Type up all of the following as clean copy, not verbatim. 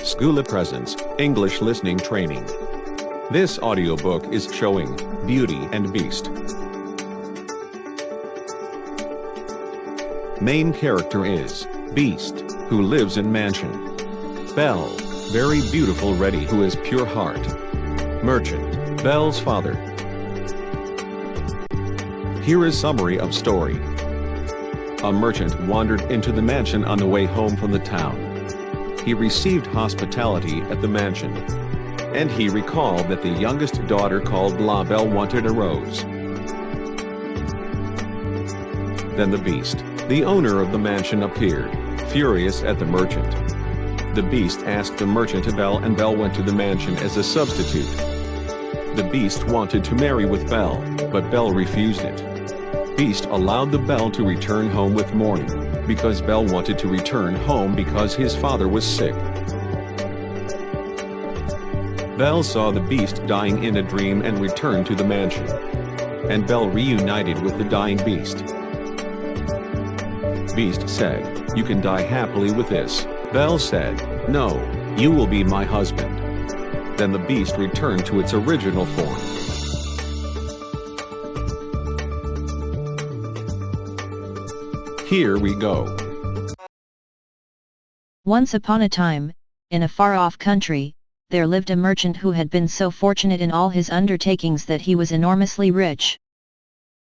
Skoola presents English listening training. This audiobook is showing Beauty and Beast. Main character is Beast, who lives in mansion. Belle, very beautiful Reddy, who is pure heart. Merchant, Belle's father. Here is summary of story. A merchant wandered into the mansion on the way home from the town. He received hospitality at the mansion, and he recalled that the youngest daughter called La Belle wanted a rose. Then the Beast, the owner of the mansion, appeared, furious at the merchant. The Beast asked the merchant to Belle, and Belle went to the mansion as a substitute. The Beast wanted to marry with Belle, but Belle refused it. Beast allowed the Belle to return home with mourning, because Belle wanted to return home because his father was sick. Belle saw the Beast dying in a dream and returned to the mansion. And Belle reunited with the dying Beast. Beast said, "You can die happily with this." Belle said, "No, you will be my husband." Then the Beast returned to its original form. Here we go. Once upon a time, in a far-off country, there lived a merchant who had been so fortunate in all his undertakings that he was enormously rich.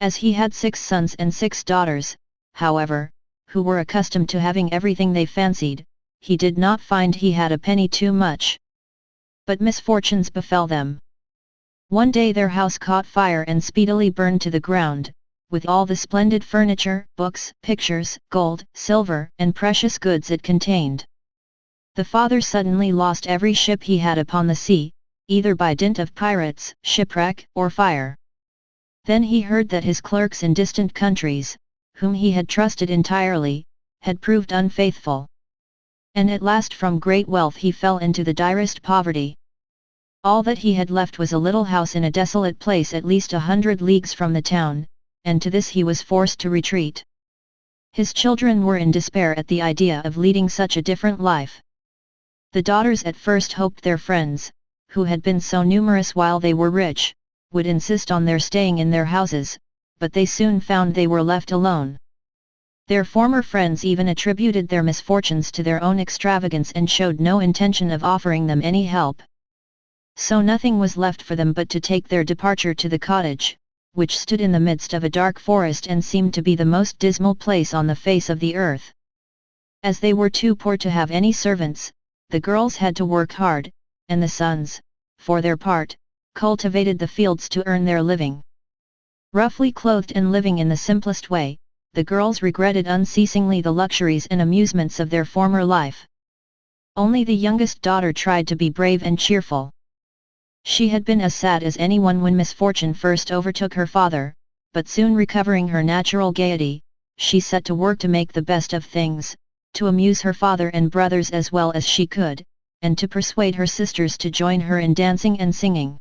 As he had 6 sons and 6 daughters, however, who were accustomed to having everything they fancied, he did not find he had a penny too much. But misfortunes befell them. One day their house caught fire and speedily burned to the ground, with all the splendid furniture, books, pictures, gold, silver, and precious goods it contained. The father suddenly lost every ship he had upon the sea, either by dint of pirates, shipwreck, or fire. Then he heard that his clerks in distant countries, whom he had trusted entirely, had proved unfaithful. And at last from great wealth he fell into the direst poverty. All that he had left was a little house in a desolate place at least 100 leagues from the town, and to this he was forced to retreat. His children were in despair at the idea of leading such a different life. The daughters at first hoped their friends, who had been so numerous while they were rich, would insist on their staying in their houses, but they soon found they were left alone. Their former friends even attributed their misfortunes to their own extravagance and showed no intention of offering them any help. So nothing was left for them but to take their departure to the cottage, which stood in the midst of a dark forest and seemed to be the most dismal place on the face of the earth. As they were too poor to have any servants, the girls had to work hard, and the sons, for their part, cultivated the fields to earn their living. Roughly clothed and living in the simplest way, the girls regretted unceasingly the luxuries and amusements of their former life. Only the youngest daughter tried to be brave and cheerful. She had been as sad as anyone when misfortune first overtook her father, but soon recovering her natural gaiety, she set to work to make the best of things, to amuse her father and brothers as well as she could, and to persuade her sisters to join her in dancing and singing.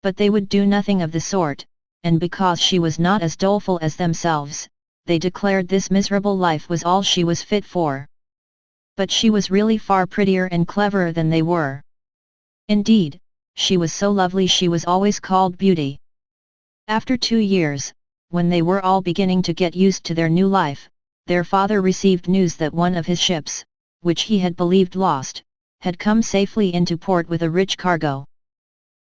But they would do nothing of the sort, and because she was not as doleful as themselves, they declared this miserable life was all she was fit for. But she was really far prettier and cleverer than they were. Indeed, she was so lovely she was always called Beauty. After 2 years, when they were all beginning to get used to their new life, their father received news that one of his ships, which he had believed lost, had come safely into port with a rich cargo.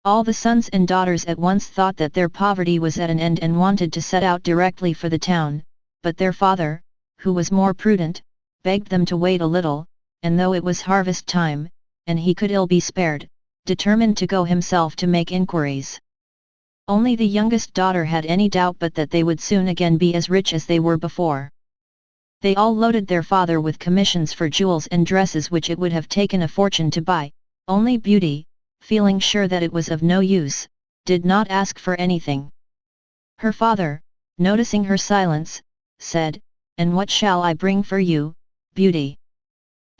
All the sons and daughters at once thought that their poverty was at an end and wanted to set out directly for the town, but their father, who was more prudent, begged them to wait a little, and though it was harvest time, and he could ill be spared, determined to go himself to make inquiries. Only the youngest daughter had any doubt but that they would soon again be as rich as they were before. They all loaded their father with commissions for jewels and dresses which it would have taken a fortune to buy. Only Beauty, feeling sure that it was of no use, did not ask for anything. Her father, noticing her silence, said, "And what shall I bring for you, Beauty?"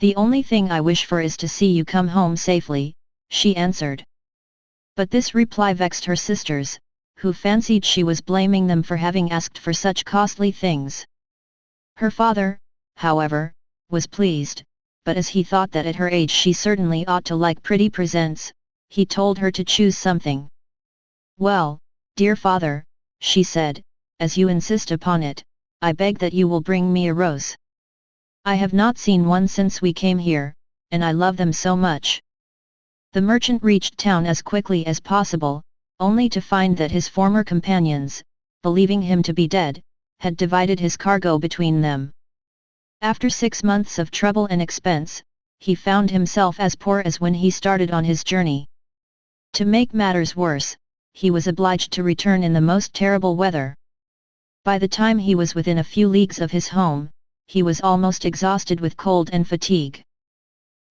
"The only thing I wish for is to see you come home safely," she answered. But this reply vexed her sisters, who fancied she was blaming them for having asked for such costly things. Her father, however, was pleased, but as he thought that at her age she certainly ought to like pretty presents, he told her to choose something. "Well, dear father," she said, "as you insist upon it, I beg that you will bring me a rose. I have not seen one since we came here, and I love them so much." The merchant reached town as quickly as possible, only to find that his former companions, believing him to be dead, had divided his cargo between them. After 6 months of trouble and expense, he found himself as poor as when he started on his journey. To make matters worse, he was obliged to return in the most terrible weather. By the time he was within a few leagues of his home, he was almost exhausted with cold and fatigue.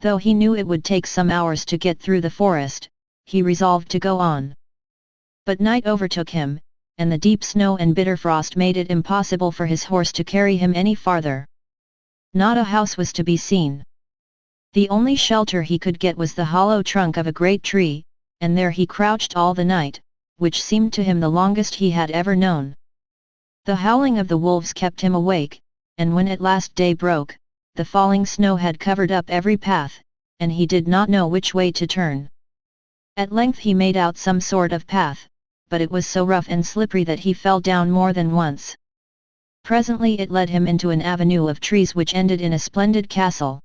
Though he knew it would take some hours to get through the forest, he resolved to go on. But night overtook him, and the deep snow and bitter frost made it impossible for his horse to carry him any farther. Not a house was to be seen. The only shelter he could get was the hollow trunk of a great tree, and there he crouched all the night, which seemed to him the longest he had ever known. The howling of the wolves kept him awake, and when at last day broke, the falling snow had covered up every path, and he did not know which way to turn. At length he made out some sort of path, but it was so rough and slippery that he fell down more than once. Presently it led him into an avenue of trees which ended in a splendid castle.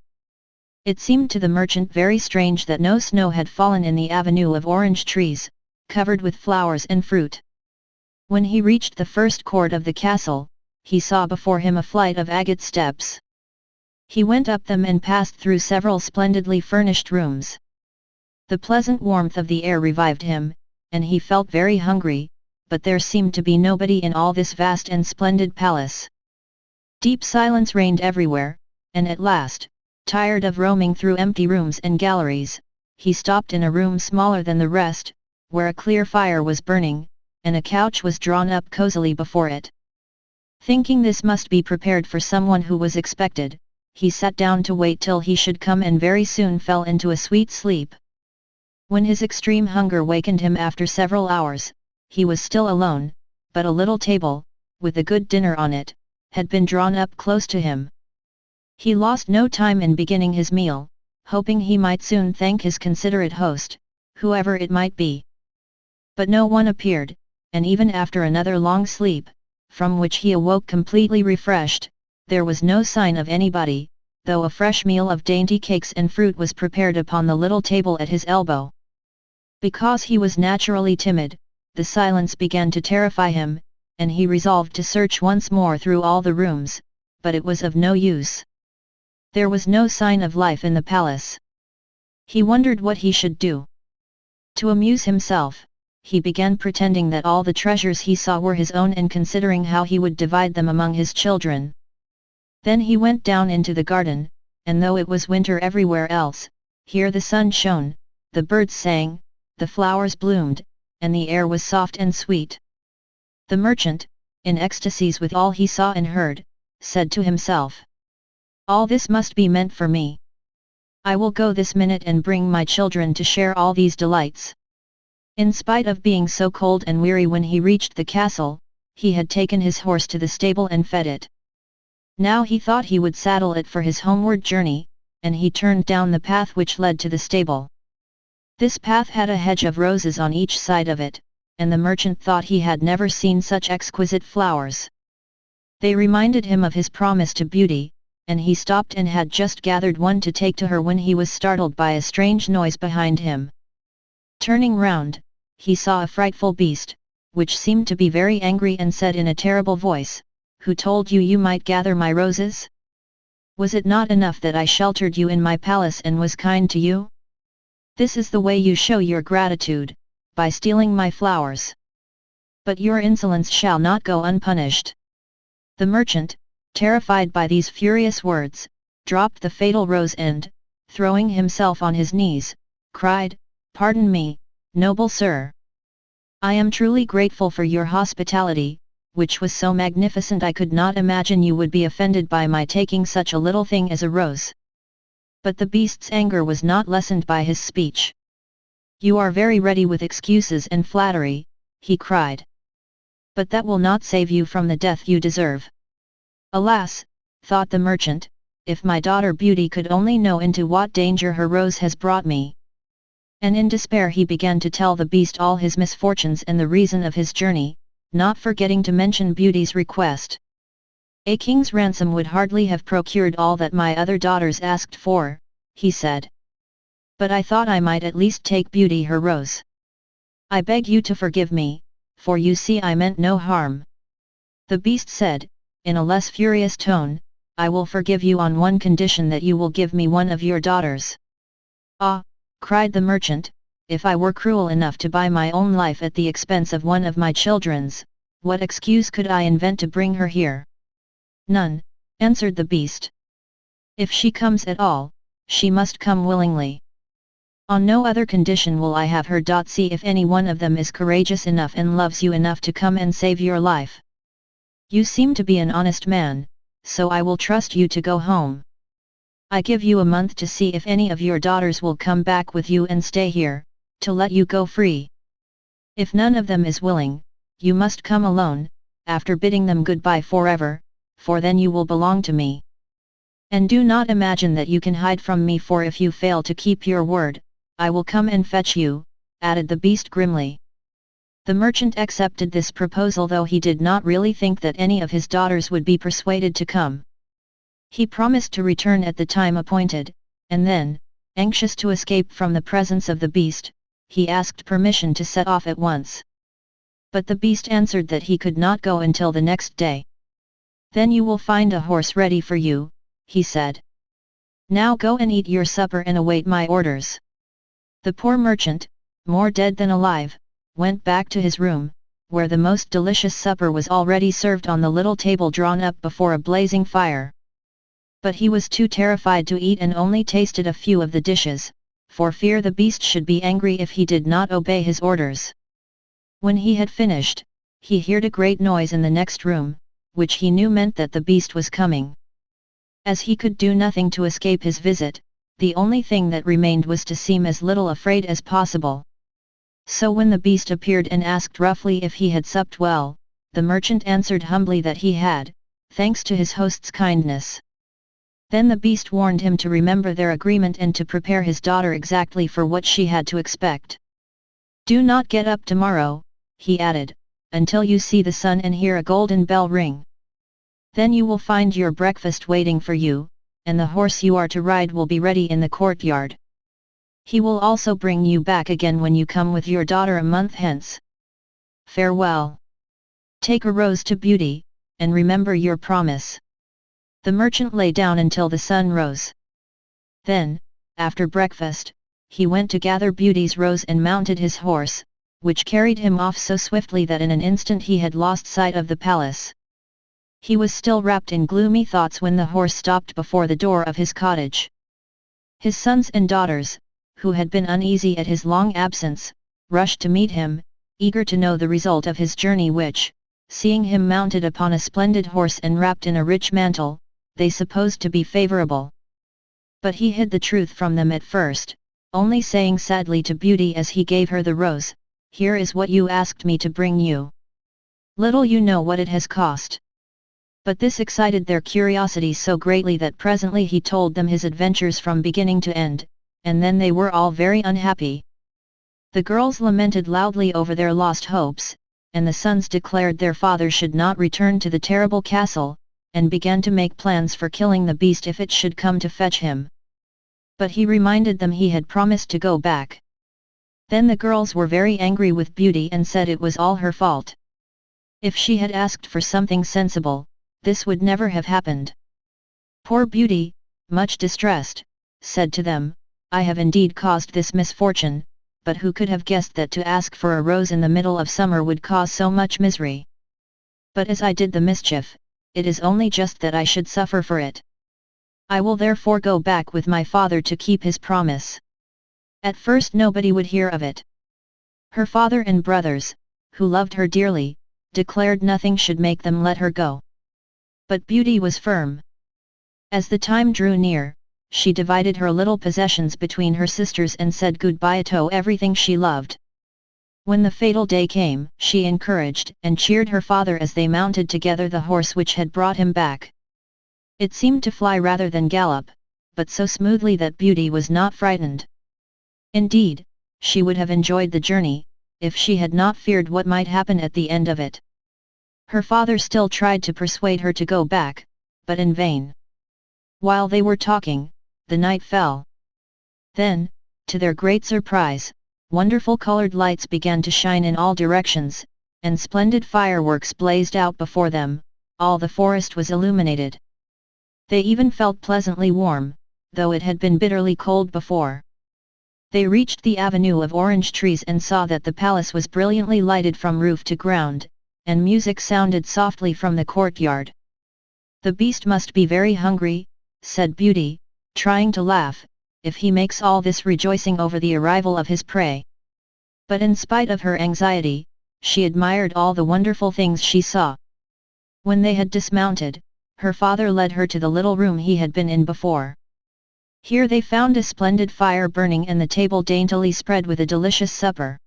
It seemed to the merchant very strange that no snow had fallen in the avenue of orange trees, covered with flowers and fruit. When he reached the first court of the castle, he saw before him a flight of agate steps. He went up them and passed through several splendidly furnished rooms. The pleasant warmth of the air revived him, and he felt very hungry, but there seemed to be nobody in all this vast and splendid palace. Deep silence reigned everywhere, and at last, tired of roaming through empty rooms and galleries, he stopped in a room smaller than the rest, where a clear fire was burning, and a couch was drawn up cosily before it. Thinking this must be prepared for someone who was expected, he sat down to wait till he should come and very soon fell into a sweet sleep. When his extreme hunger wakened him after several hours, he was still alone, but a little table, with a good dinner on it, had been drawn up close to him. He lost no time in beginning his meal, hoping he might soon thank his considerate host, whoever it might be. But no one appeared, and even after another long sleep, from which he awoke completely refreshed, there was no sign of anybody, though a fresh meal of dainty cakes and fruit was prepared upon the little table at his elbow. Because he was naturally timid, the silence began to terrify him, and he resolved to search once more through all the rooms, but it was of no use. There was no sign of life in the palace. He wondered what he should do. To amuse himself, he began pretending that all the treasures he saw were his own and considering how he would divide them among his children. Then he went down into the garden, and though it was winter everywhere else, here the sun shone, the birds sang, the flowers bloomed, and the air was soft and sweet. The merchant, in ecstasies with all he saw and heard, said to himself, "All this must be meant for me. I will go this minute and bring my children to share all these delights." In spite of being so cold and weary when he reached the castle, he had taken his horse to the stable and fed it. Now he thought he would saddle it for his homeward journey, and he turned down the path which led to the stable. This path had a hedge of roses on each side of it, and the merchant thought he had never seen such exquisite flowers. They reminded him of his promise to Beauty, and he stopped and had just gathered one to take to her when he was startled by a strange noise behind him. Turning round, he saw a frightful beast, which seemed to be very angry and said in a terrible voice, "Who told you you might gather my roses? Was it not enough that I sheltered you in my palace and was kind to you? This is the way you show your gratitude, by stealing my flowers. But your insolence shall not go unpunished." The merchant, terrified by these furious words, dropped the fatal rose and, throwing himself on his knees, cried, "Pardon me, noble sir. I am truly grateful for your hospitality, which was so magnificent I could not imagine you would be offended by my taking such a little thing as a rose." But the beast's anger was not lessened by his speech. "You are very ready with excuses and flattery," he cried. "But that will not save you from the death you deserve." "Alas," thought the merchant, if my daughter Beauty could only know into what danger her rose has brought me." And in despair he began to tell the beast all his misfortunes and the reason of his journey, not forgetting to mention Beauty's request. "A king's ransom would hardly have procured all that my other daughters asked for," he said. "But I thought I might at least take Beauty her rose. I beg you to forgive me, for you see I meant no harm." The beast said, in a less furious tone, "I will forgive you on one condition, that you will give me one of your daughters." "Ah," cried the merchant, "if I were cruel enough to buy my own life at the expense of one of my children's, what excuse could I invent to bring her here?" "None," answered the beast. "If she comes at all, she must come willingly. On no other condition will I have her. See if any one of them is courageous enough and loves you enough to come and save your life. You seem to be an honest man, so I will trust you to go home. I give you a month to see if any of your daughters will come back with you and stay here, to let you go free. If none of them is willing, you must come alone, after bidding them goodbye forever, for then you will belong to me. And do not imagine that you can hide from me, for if you fail to keep your word, I will come and fetch you," added the beast grimly. The merchant accepted this proposal, though he did not really think that any of his daughters would be persuaded to come. He promised to return at the time appointed, and then, anxious to escape from the presence of the beast, he asked permission to set off at once. But the beast answered that he could not go until the next day. "Then you will find a horse ready for you," he said. "Now go and eat your supper and await my orders." The poor merchant, more dead than alive, went back to his room, where the most delicious supper was already served on the little table drawn up before a blazing fire. But he was too terrified to eat and only tasted a few of the dishes, for fear the beast should be angry if he did not obey his orders. When he had finished, he heard a great noise in the next room, which he knew meant that the beast was coming. As he could do nothing to escape his visit, the only thing that remained was to seem as little afraid as possible. So when the beast appeared and asked roughly if he had supped well, the merchant answered humbly that he had, thanks to his host's kindness. Then the beast warned him to remember their agreement and to prepare his daughter exactly for what she had to expect. "Do not get up tomorrow," he added, "until you see the sun and hear a golden bell ring. Then you will find your breakfast waiting for you, and the horse you are to ride will be ready in the courtyard. He will also bring you back again when you come with your daughter a month hence. Farewell. Take a rose to Beauty, and remember your promise." The merchant lay down until the sun rose. Then, after breakfast, he went to gather Beauty's rose and mounted his horse, which carried him off so swiftly that in an instant he had lost sight of the palace. He was still wrapped in gloomy thoughts when the horse stopped before the door of his cottage. His sons and daughters, who had been uneasy at his long absence, rushed to meet him, eager to know the result of his journey, which, seeing him mounted upon a splendid horse and wrapped in a rich mantle, they supposed to be favorable. But he hid the truth from them at first, only saying sadly to Beauty as he gave her the rose, "Here is what you asked me to bring you. Little you know what it has cost." But this excited their curiosity so greatly that presently he told them his adventures from beginning to end, and then they were all very unhappy. The girls lamented loudly over their lost hopes, and the sons declared their father should not return to the terrible castle, and began to make plans for killing the beast if it should come to fetch him. But he reminded them he had promised to go back. Then the girls were very angry with Beauty and said it was all her fault. If she had asked for something sensible, this would never have happened. Poor Beauty, much distressed, said to them, "I have indeed caused this misfortune, but who could have guessed that to ask for a rose in the middle of summer would cause so much misery? But as I did the mischief, it is only just that I should suffer for it. I will therefore go back with my father to keep his promise." At first nobody would hear of it. Her father and brothers, who loved her dearly, declared nothing should make them let her go. But Beauty was firm. As the time drew near, she divided her little possessions between her sisters and said goodbye to everything she loved. When the fatal day came, she encouraged and cheered her father as they mounted together the horse which had brought him back. It seemed to fly rather than gallop, but so smoothly that Beauty was not frightened. Indeed, she would have enjoyed the journey, if she had not feared what might happen at the end of it. Her father still tried to persuade her to go back, but in vain. While they were talking, the night fell. Then, to their great surprise, wonderful colored lights began to shine in all directions, and splendid fireworks blazed out before them. All the forest was illuminated. They even felt pleasantly warm, though it had been bitterly cold before. They reached the avenue of orange trees and saw that the palace was brilliantly lighted from roof to ground, and music sounded softly from the courtyard. "The beast must be very hungry," said Beauty, trying to laugh, "if he makes all this rejoicing over the arrival of his prey." But in spite of her anxiety, she admired all the wonderful things she saw. When they had dismounted, her father led her to the little room he had been in before. Here they found a splendid fire burning and the table daintily spread with a delicious supper.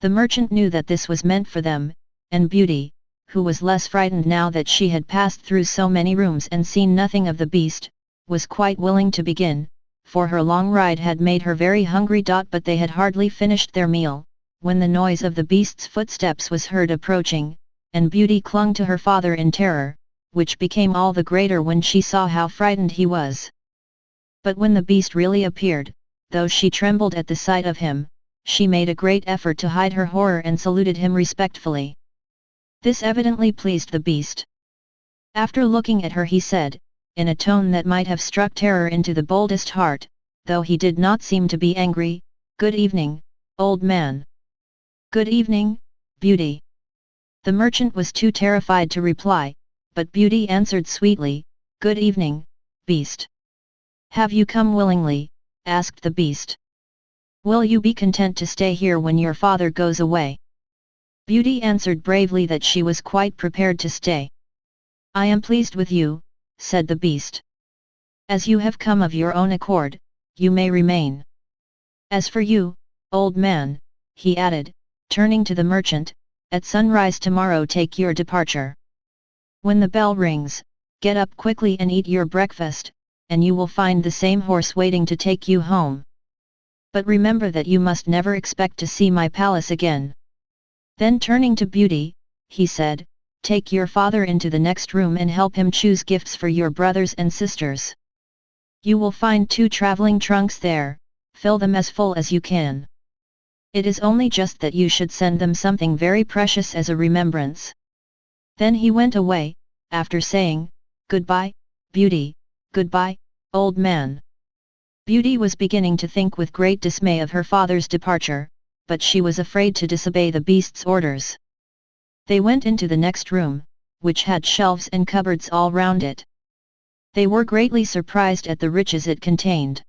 The merchant knew that this was meant for them, and Beauty, who was less frightened now that she had passed through so many rooms and seen nothing of the beast, was quite willing to begin, for her long ride had made her very hungry. But they had hardly finished their meal, when the noise of the beast's footsteps was heard approaching, and Beauty clung to her father in terror, which became all the greater when she saw how frightened he was. But when the beast really appeared, though she trembled at the sight of him, she made a great effort to hide her horror and saluted him respectfully. This evidently pleased the beast. After looking at her, he said, in a tone that might have struck terror into the boldest heart, though he did not seem to be angry, "Good evening, old man." "Good evening, Beauty." The merchant was too terrified to reply, but Beauty answered sweetly, "Good evening, beast." "Have you come willingly?" asked the beast. "Will you be content to stay here when your father goes away?" Beauty answered bravely that she was quite prepared to stay. "I am pleased with you," said the beast. "As you have come of your own accord, you may remain. As for you, old man," he added, turning to the merchant, "at sunrise tomorrow take your departure. When the bell rings, get up quickly and eat your breakfast, and you will find the same horse waiting to take you home. But remember that you must never expect to see my palace again." Then turning to Beauty, he said, "Take your father into the next room and help him choose gifts for your brothers and sisters. You will find 2 traveling trunks there, fill them as full as you can. It is only just that you should send them something very precious as a remembrance." Then he went away, after saying, "Goodbye, Beauty, goodbye, old man." Beauty was beginning to think with great dismay of her father's departure, but she was afraid to disobey the beast's orders. They went into the next room, which had shelves and cupboards all round it. They were greatly surprised at the riches it contained.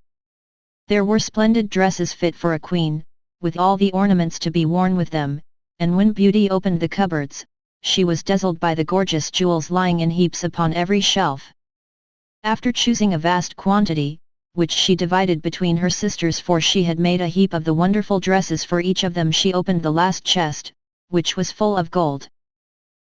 There were splendid dresses fit for a queen, with all the ornaments to be worn with them, and when Beauty opened the cupboards, she was dazzled by the gorgeous jewels lying in heaps upon every shelf. After choosing a vast quantity, which she divided between her sisters, for she had made a heap of the wonderful dresses for each of them, she opened the last chest, which was full of gold.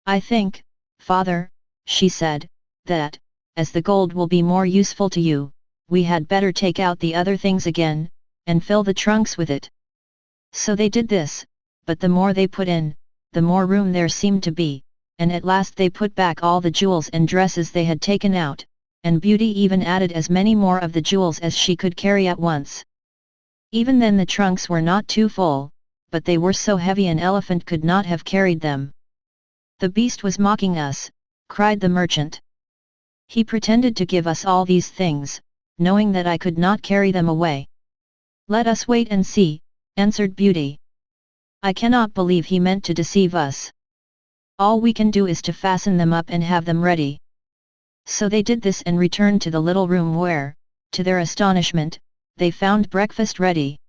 "I think, father," she said, "that, as the gold will be more useful to you, we had better take out the other things again, and fill the trunks with it." So they did this, but the more they put in, the more room there seemed to be, and at last they put back all the jewels and dresses they had taken out, and Beauty even added as many more of the jewels as she could carry at once. Even then the trunks were not too full, but they were so heavy an elephant could not have carried them. "The beast was mocking us," cried the merchant. "He pretended to give us all these things, knowing that I could not carry them away." "Let us wait and see," answered Beauty. "I cannot believe he meant to deceive us. All we can do is to fasten them up and have them ready." So they did this and returned to the little room where, to their astonishment, they found breakfast ready.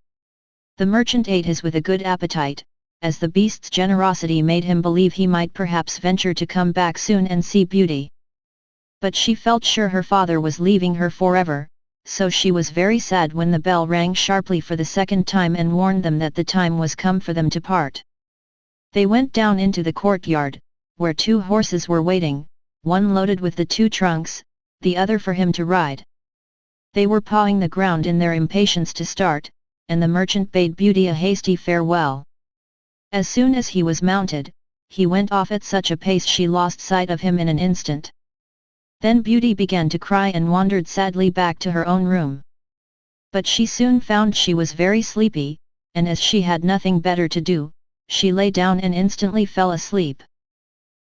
The merchant ate his with a good appetite, as the beast's generosity made him believe he might perhaps venture to come back soon and see Beauty. But she felt sure her father was leaving her forever, so she was very sad when the bell rang sharply for the second time and warned them that the time was come for them to part. They went down into the courtyard, where 2 horses were waiting, one loaded with the 2 trunks, the other for him to ride. They were pawing the ground in their impatience to start, and the merchant bade Beauty a hasty farewell. As soon as he was mounted, he went off at such a pace she lost sight of him in an instant. Then Beauty began to cry and wandered sadly back to her own room. But she soon found she was very sleepy, and as she had nothing better to do, she lay down and instantly fell asleep.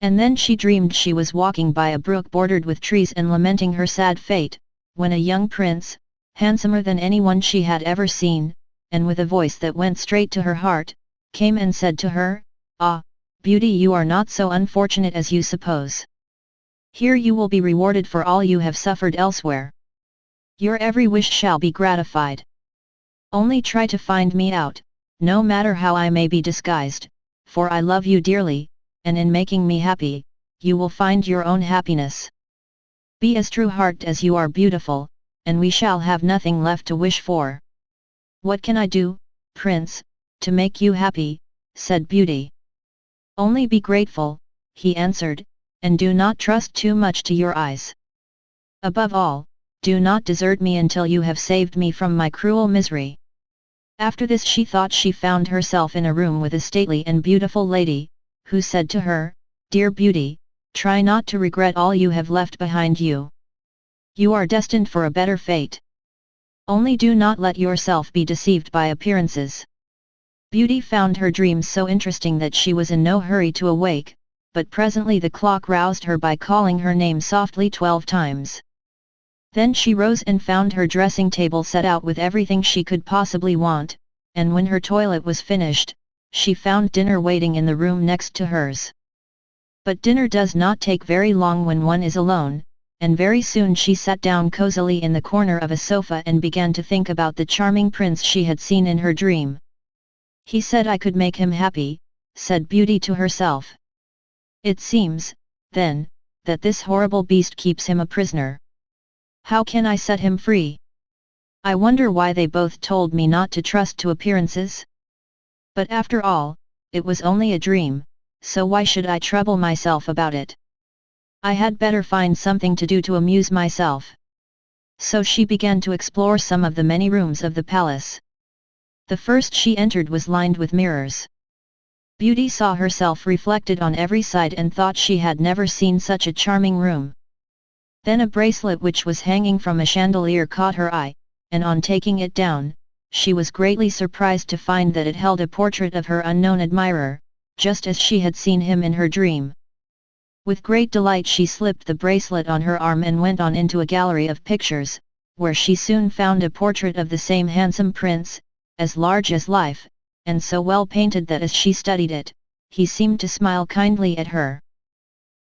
And then she dreamed she was walking by a brook bordered with trees and lamenting her sad fate, when a young prince, handsomer than anyone she had ever seen, and with a voice that went straight to her heart, came and said to her, "Ah, Beauty, you are not so unfortunate as you suppose. Here you will be rewarded for all you have suffered elsewhere. Your every wish shall be gratified. Only try to find me out, no matter how I may be disguised, for I love you dearly, and in making me happy, you will find your own happiness. Be as true-hearted as you are beautiful, and we shall have nothing left to wish for." "What can I do, Prince, to make you happy?" said Beauty. "Only be grateful," he answered, "and do not trust too much to your eyes. Above all, do not desert me until you have saved me from my cruel misery." After this she thought she found herself in a room with a stately and beautiful lady, who said to her, "Dear Beauty, try not to regret all you have left behind you. You are destined for a better fate. Only do not let yourself be deceived by appearances." Beauty found her dreams so interesting that she was in no hurry to awake, but presently the clock roused her by calling her name softly 12 times. Then she rose and found her dressing table set out with everything she could possibly want, and when her toilet was finished, she found dinner waiting in the room next to hers. But dinner does not take very long when one is alone, and very soon she sat down cozily in the corner of a sofa and began to think about the charming prince she had seen in her dream. "He said I could make him happy," said Beauty to herself. "It seems, then, that this horrible beast keeps him a prisoner. How can I set him free? I wonder why they both told me not to trust to appearances? But after all, it was only a dream, so why should I trouble myself about it? I had better find something to do to amuse myself." So she began to explore some of the many rooms of the palace. The first she entered was lined with mirrors. Beauty saw herself reflected on every side and thought she had never seen such a charming room. Then a bracelet which was hanging from a chandelier caught her eye, and on taking it down, she was greatly surprised to find that it held a portrait of her unknown admirer, just as she had seen him in her dream. With great delight she slipped the bracelet on her arm and went on into a gallery of pictures, where she soon found a portrait of the same handsome prince, as large as life, and so well painted that as she studied it, he seemed to smile kindly at her.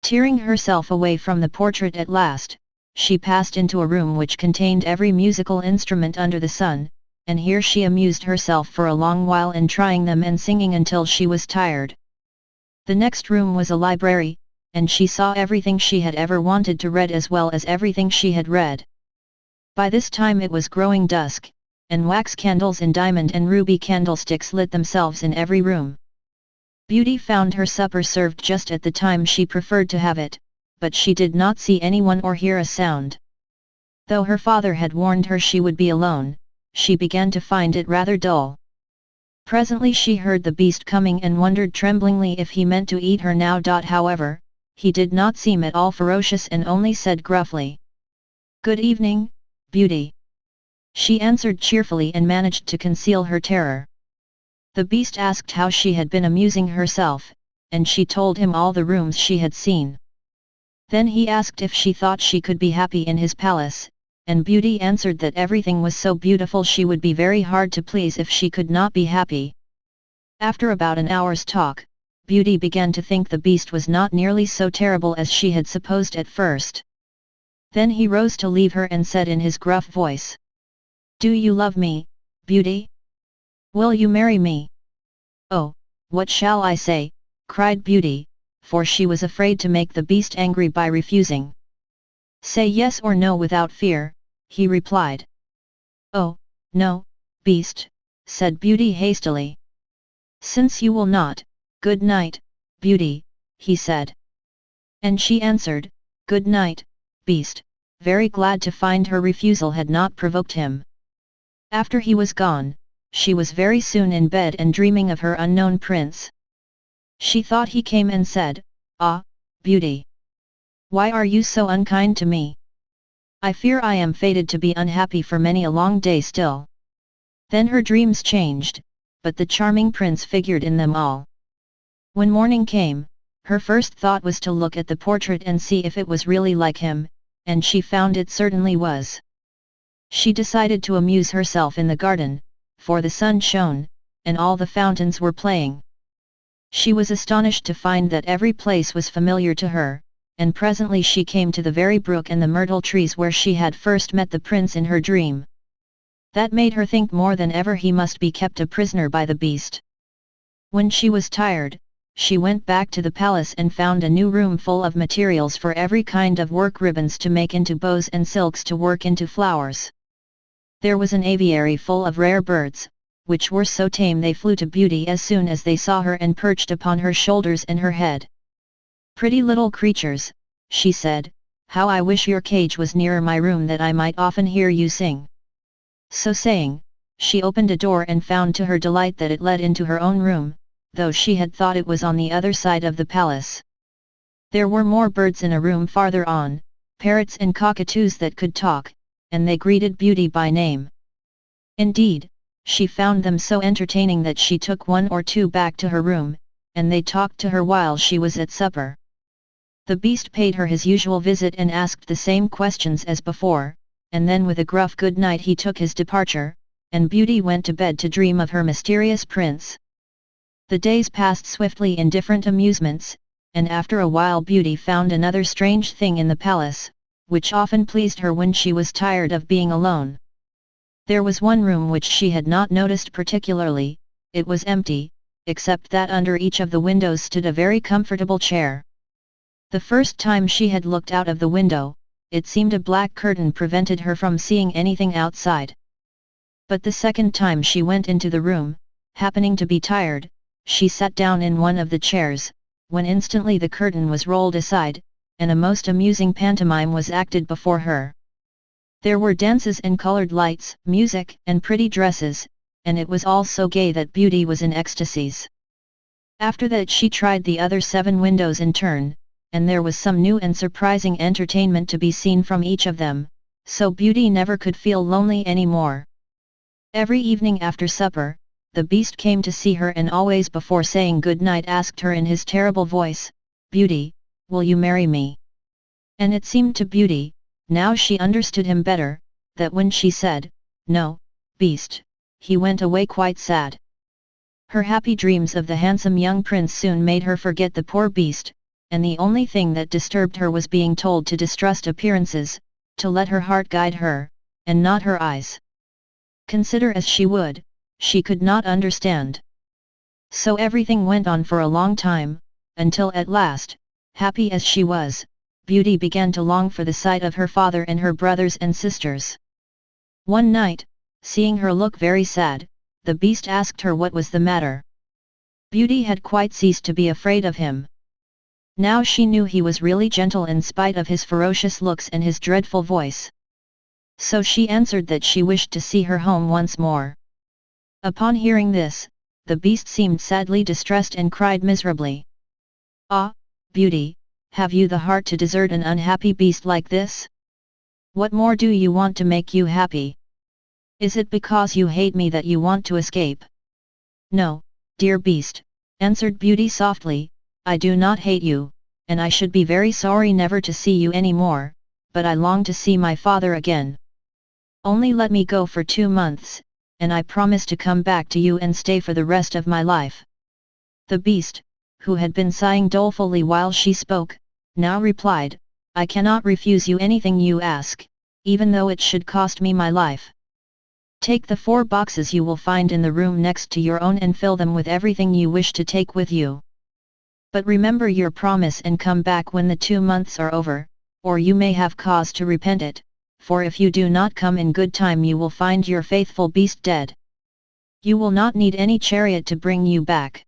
Tearing herself away from the portrait at last, she passed into a room which contained every musical instrument under the sun, and here she amused herself for a long while in trying them and singing until she was tired. The next room was a library, and she saw everything she had ever wanted to read as well as everything she had read. By this time it was growing dusk, and wax candles and diamond and ruby candlesticks lit themselves in every room. Beauty found her supper served just at the time she preferred to have it, but she did not see anyone or hear a sound. Though her father had warned her she would be alone, she began to find it rather dull. Presently she heard the beast coming and wondered tremblingly if he meant to eat her now. However, he did not seem at all ferocious and only said gruffly, "Good evening, Beauty." She answered cheerfully and managed to conceal her terror. The beast asked how she had been amusing herself, and she told him all the rooms she had seen. Then he asked if she thought she could be happy in his palace, and Beauty answered that everything was so beautiful she would be very hard to please if she could not be happy. After about an hour's talk, Beauty began to think the beast was not nearly so terrible as she had supposed at first. Then he rose to leave her and said in his gruff voice, "Do you love me, Beauty? Will you marry me?" "Oh, what shall I say?" cried Beauty, for she was afraid to make the beast angry by refusing. "Say yes or no without fear," he replied. "Oh, no, beast," said Beauty hastily. "Since you will not, good night, Beauty," he said. And she answered, "Good night, beast, very glad to find her refusal had not provoked him. After he was gone, she was very soon in bed and dreaming of her unknown prince. She thought he came and said, "Ah, Beauty! Why are you so unkind to me? I fear I am fated to be unhappy for many a long day still." Then her dreams changed, but the charming prince figured in them all. When morning came, her first thought was to look at the portrait and see if it was really like him, and she found it certainly was. She decided to amuse herself in the garden, for the sun shone, and all the fountains were playing. She was astonished to find that every place was familiar to her, and presently she came to the very brook and the myrtle trees where she had first met the prince in her dream. That made her think more than ever he must be kept a prisoner by the beast. When she was tired, she went back to the palace and found a new room full of materials for every kind of work, ribbons to make into bows and silks to work into flowers. There was an aviary full of rare birds, which were so tame they flew to Beauty as soon as they saw her and perched upon her shoulders and her head. "Pretty little creatures," she said, "how I wish your cage was nearer my room that I might often hear you sing." So saying, she opened a door and found to her delight that it led into her own room, though she had thought it was on the other side of the palace. There were more birds in a room farther on, parrots and cockatoos that could talk, and they greeted Beauty by name. Indeed, she found them so entertaining that she took one or two back to her room, and they talked to her while she was at supper. The beast paid her his usual visit and asked the same questions as before, and then with a gruff good night he took his departure, and Beauty went to bed to dream of her mysterious prince. The days passed swiftly in different amusements, and after a while Beauty found another strange thing in the palace, which often pleased her when she was tired of being alone. There was one room which she had not noticed particularly. It was empty, except that under each of the windows stood a very comfortable chair. The first time she had looked out of the window, it seemed a black curtain prevented her from seeing anything outside. But the second time she went into the room, happening to be tired, she sat down in one of the chairs, when instantly the curtain was rolled aside, and a most amusing pantomime was acted before her. There were dances and colored lights, music and pretty dresses, and it was all so gay that Beauty was in ecstasies. After that she tried the other 7 windows in turn, and there was some new and surprising entertainment to be seen from each of them, so Beauty never could feel lonely any more. Every evening after supper, the beast came to see her and always before saying good night asked her in his terrible voice, "Beauty, will you marry me?" And it seemed to Beauty, now she understood him better, that when she said, "No, beast," he went away quite sad. Her happy dreams of the handsome young prince soon made her forget the poor beast, and the only thing that disturbed her was being told to distrust appearances, to let her heart guide her, and not her eyes. Consider as she would, she could not understand. So everything went on for a long time, until at last, happy as she was, Beauty began to long for the sight of her father and her brothers and sisters. One night, seeing her look very sad, the beast asked her what was the matter. Beauty had quite ceased to be afraid of him. Now she knew he was really gentle in spite of his ferocious looks and his dreadful voice. So she answered that she wished to see her home once more. Upon hearing this, the beast seemed sadly distressed and cried miserably, "Ah, Beauty, have you the heart to desert an unhappy beast like this? What more do you want to make you happy? Is it because you hate me that you want to escape?" "No, dear beast," answered Beauty softly, "I do not hate you, and I should be very sorry never to see you any more, but I long to see my father again. Only let me go for 2 months, and I promise to come back to you and stay for the rest of my life." The beast, who had been sighing dolefully while she spoke, now replied, "I cannot refuse you anything you ask, even though it should cost me my life. Take the 4 boxes you will find in the room next to your own and fill them with everything you wish to take with you. But remember your promise and come back when the 2 months are over, or you may have cause to repent it, for if you do not come in good time you will find your faithful beast dead. You will not need any chariot to bring you back.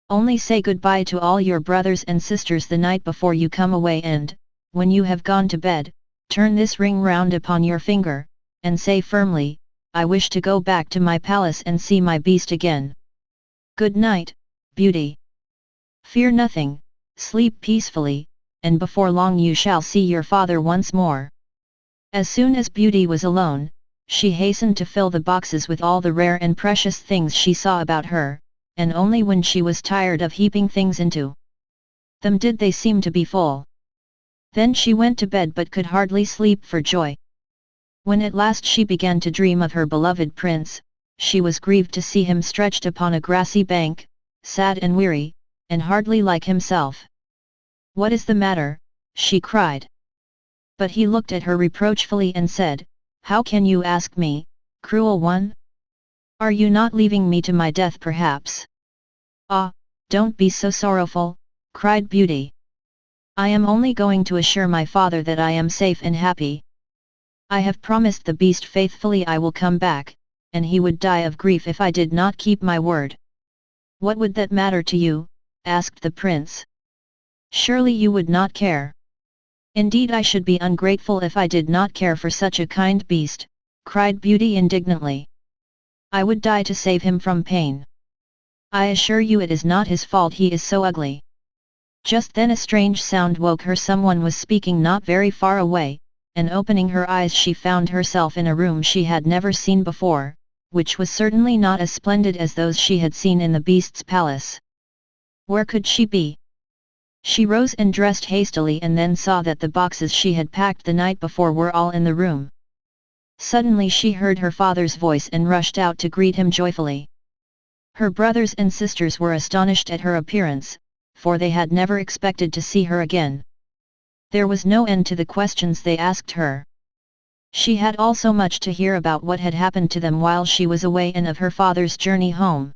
Only say goodbye to all your brothers and sisters the night before you come away and, when you have gone to bed, Turn this ring round upon your finger, and say firmly, I wish to go back to my palace and see my beast again. Good night, Beauty. Fear nothing, sleep peacefully, and before long you shall see your father once more. As soon as Beauty was alone, she hastened to fill the boxes with all the rare and precious things she saw about her, and only when she was tired of heaping things into them did they seem to be full. Then she went to bed but could hardly sleep for joy. When at last she began to dream of her beloved prince, she was grieved to see him stretched upon a grassy bank, sad and weary, and hardly like himself. What is the matter? She cried. But he looked at her reproachfully and said, How can you ask me, cruel one? Are you not leaving me to my death perhaps? Ah, don't be so sorrowful, cried Beauty. I am only going to assure my father that I am safe and happy. I have promised the beast faithfully I will come back, and he would die of grief if I did not keep my word. What would that matter to you? Asked the prince. Surely you would not care. Indeed I should be ungrateful if I did not care for such a kind beast, cried Beauty indignantly. I would die to save him from pain. I assure you it is not his fault he is so ugly. Just then a strange sound woke her. Someone was speaking not very far away, and opening her eyes she found herself in a room she had never seen before, which was certainly not as splendid as those she had seen in the beast's palace. Where could she be? She rose and dressed hastily and then saw that the boxes she had packed the night before were all in the room. Suddenly she heard her father's voice and rushed out to greet him joyfully. Her brothers and sisters were astonished at her appearance, for they had never expected to see her again. There was no end to the questions they asked her. She had also much to hear about what had happened to them while she was away and of her father's journey home.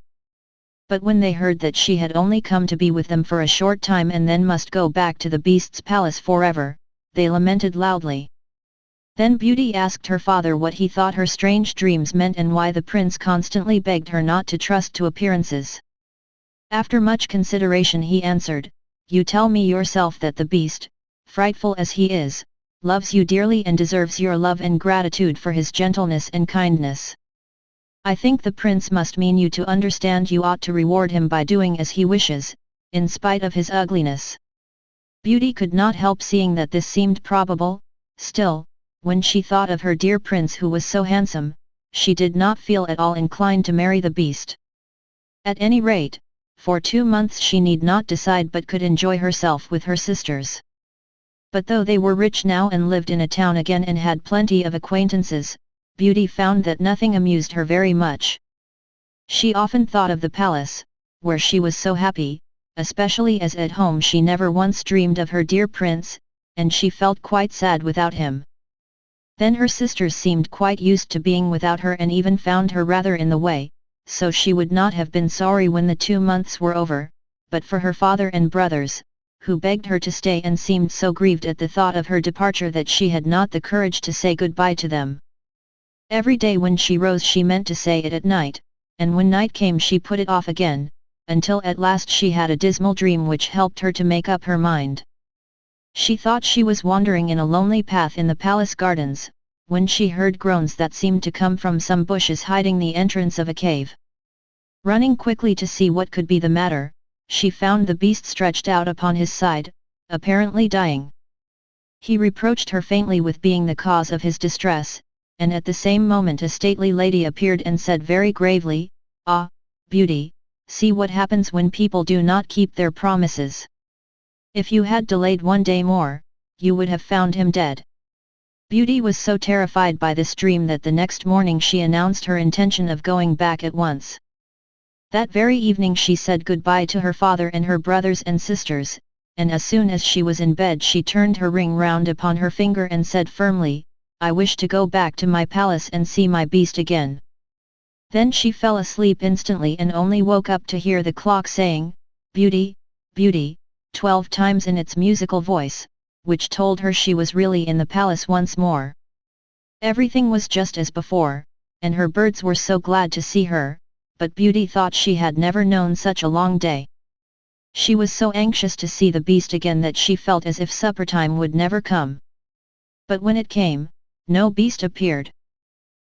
But when they heard that she had only come to be with them for a short time and then must go back to the beast's palace forever, they lamented loudly. Then Beauty asked her father what he thought her strange dreams meant and why the prince constantly begged her not to trust to appearances. After much consideration he answered, You tell me yourself that the beast, frightful as he is, loves you dearly and deserves your love and gratitude for his gentleness and kindness. I think the prince must mean you to understand you ought to reward him by doing as he wishes, in spite of his ugliness. Beauty could not help seeing that this seemed probable. Still, when she thought of her dear prince who was so handsome, she did not feel at all inclined to marry the beast. At any rate, for 2 months she need not decide but could enjoy herself with her sisters. But though they were rich now and lived in a town again and had plenty of acquaintances, Beauty found that nothing amused her very much. She often thought of the palace, where she was so happy, especially as at home she never once dreamed of her dear prince, and she felt quite sad without him. Then her sisters seemed quite used to being without her and even found her rather in the way, so she would not have been sorry when the 2 months were over, but for her father and brothers, who begged her to stay and seemed so grieved at the thought of her departure that she had not the courage to say goodbye to them. Every day when she rose she meant to say it at night, and when night came she put it off again, until at last she had a dismal dream which helped her to make up her mind. She thought she was wandering in a lonely path in the palace gardens, when she heard groans that seemed to come from some bushes hiding the entrance of a cave. Running quickly to see what could be the matter, she found the beast stretched out upon his side, apparently dying. He reproached her faintly with being the cause of his distress, and at the same moment a stately lady appeared and said very gravely, Ah, Beauty, see what happens when people do not keep their promises. If you had delayed 1 day more, you would have found him dead. Beauty was so terrified by this dream that the next morning she announced her intention of going back at once. That very evening she said goodbye to her father and her brothers and sisters, and as soon as she was in bed she turned her ring round upon her finger and said firmly, I wish to go back to my palace and see my beast again. Then she fell asleep instantly and only woke up to hear the clock saying, Beauty, Beauty, 12 times in its musical voice, which told her she was really in the palace once more. Everything was just as before, and her birds were so glad to see her, but Beauty thought she had never known such a long day. She was so anxious to see the beast again that she felt as if supper time would never come. But when it came, no beast appeared.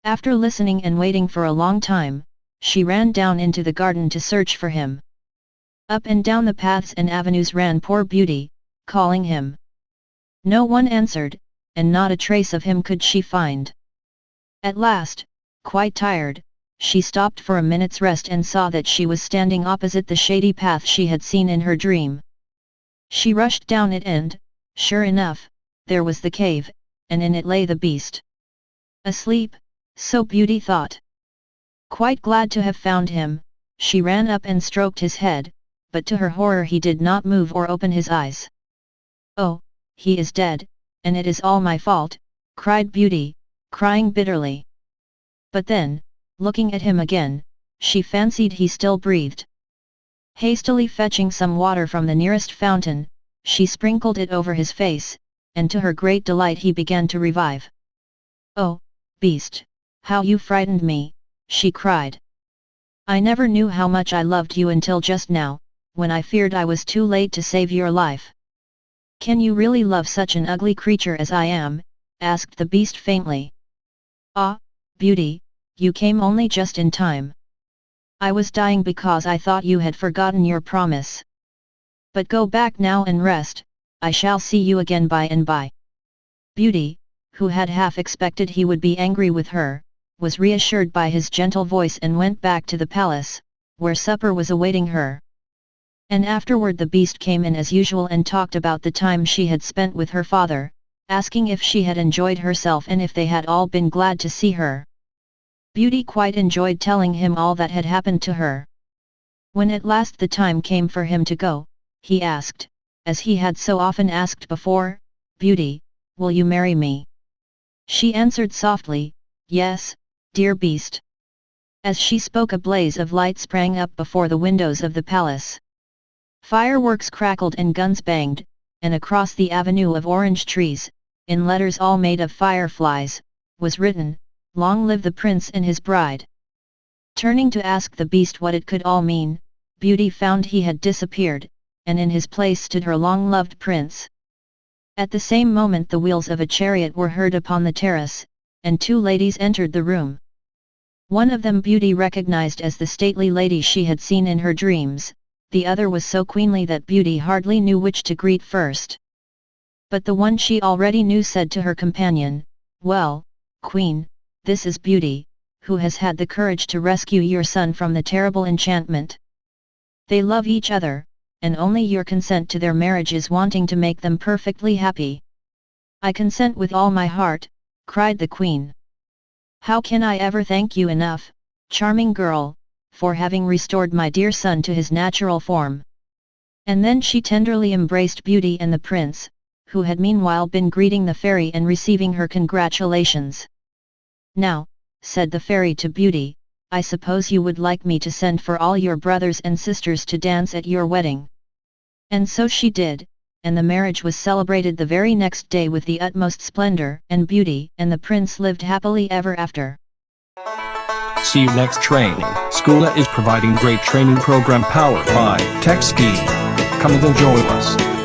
After listening and waiting for a long time, she ran down into the garden to search for him. Up and down the paths and avenues ran poor Beauty, calling him. No one answered, and not a trace of him could she find. At last, quite tired, she stopped for a minute's rest and saw that she was standing opposite the shady path she had seen in her dream. She rushed down it and, sure enough, there was the cave, and in it lay the beast. Asleep, so Beauty thought. Quite glad to have found him, she ran up and stroked his head, but to her horror he did not move or open his eyes. "Oh, he is dead, and it is all my fault," cried Beauty, crying bitterly. But then, looking at him again, she fancied he still breathed. Hastily fetching some water from the nearest fountain, she sprinkled it over his face, and to her great delight he began to revive. "Oh, beast, how you frightened me," she cried. "I never knew how much I loved you until just now, when I feared I was too late to save your life." "Can you really love such an ugly creature as I am?" asked the beast faintly. "Ah, Beauty, you came only just in time. I was dying because I thought you had forgotten your promise. But go back now and rest, I shall see you again by and by." Beauty, who had half expected he would be angry with her, was reassured by his gentle voice and went back to the palace, where supper was awaiting her. And afterward the beast came in as usual and talked about the time she had spent with her father, asking if she had enjoyed herself and if they had all been glad to see her. Beauty quite enjoyed telling him all that had happened to her. When at last the time came for him to go, he asked, as he had so often asked before, "Beauty, will you marry me?" She answered softly, "Yes, dear beast." As she spoke a blaze of light sprang up before the windows of the palace. Fireworks crackled and guns banged, and across the avenue of orange trees, in letters all made of fireflies, was written, "Long live the prince and his bride." Turning to ask the beast what it could all mean, Beauty found he had disappeared, and in his place stood her long-loved prince. At the same moment the wheels of a chariot were heard upon the terrace, and two ladies entered the room. One of them Beauty recognized as the stately lady she had seen in her dreams, the other was so queenly that Beauty hardly knew which to greet first. But the one she already knew said to her companion, "Well, Queen, this is Beauty, who has had the courage to rescue your son from the terrible enchantment. They love each other, and only your consent to their marriage is wanting to make them perfectly happy." "I consent with all my heart," cried the Queen. "How can I ever thank you enough, charming girl, for having restored my dear son to his natural form." And then she tenderly embraced Beauty and the prince, who had meanwhile been greeting the fairy and receiving her congratulations. "Now," said the fairy to Beauty, "I suppose you would like me to send for all your brothers and sisters to dance at your wedding." And so she did, and the marriage was celebrated the very next day with the utmost splendor, and Beauty and the prince lived happily ever after. See you next training. Schoola is providing great training program powered by TechSki. Come and join us.